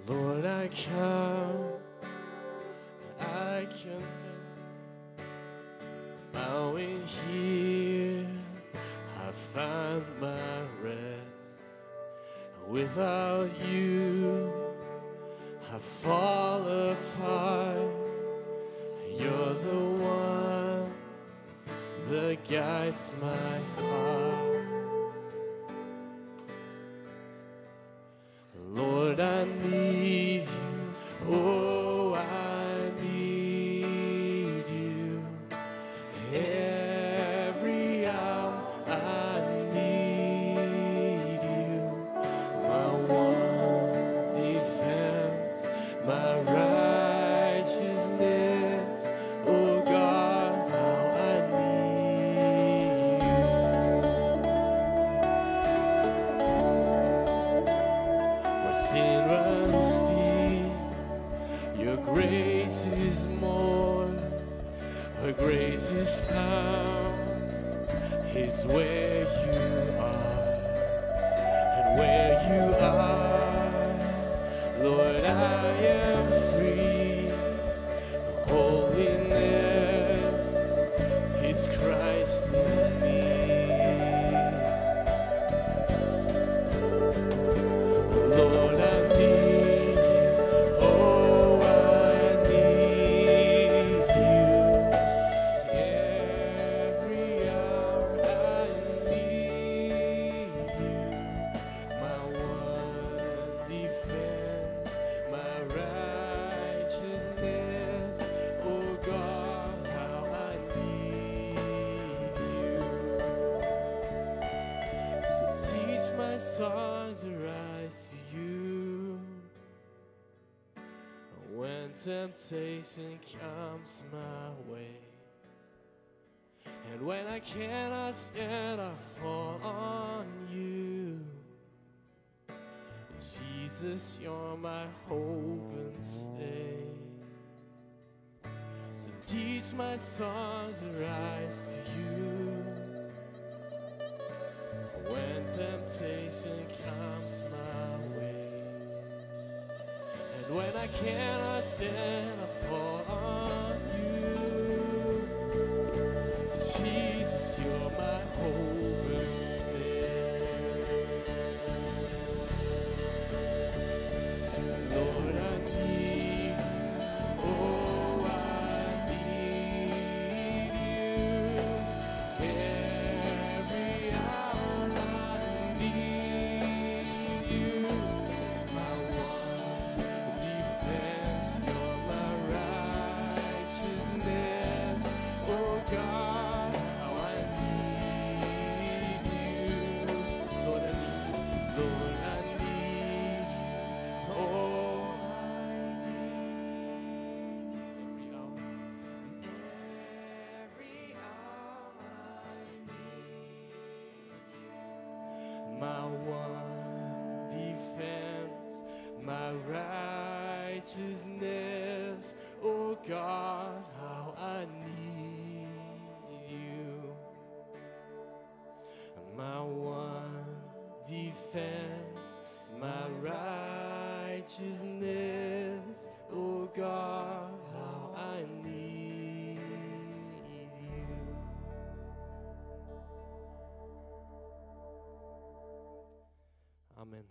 Lord, I come, I confess, bowing here, I find my rest. Without you, I fall apart. You're the one that guides my heart. Lord, I need you. Oh, I need you. Every hour I need you. My one defense, my righteousness. Oh God, how I need you. Where sin runs deep, your grace is more. Where grace is found is where you are. And where you are, Lord, I am free. Holiness is Christ in me. Lord, I need you. Oh, I need you. Every hour I need you. My one defense, my righteousness. Oh God, how I need you. So teach my songs to rise to you when temptation comes my way. And when I cannot stand, I fall on you. Jesus, you're my hope and stay. So teach my songs to rise to you when temptation comes my way. And when I cannot stand, I fall on you. Jesus, you're my hope and stay. Lord, I need you. Oh, I need you. Every hour I need you. My one defense, you're my righteousness. Oh God, how I need you. Lord, I need you. Lord, I need you. Oh, I need you. Every hour I need you. My one defense, my righteousness. Oh God, how I need you. My one defense, my righteousness. Oh God, how I need you. Amen.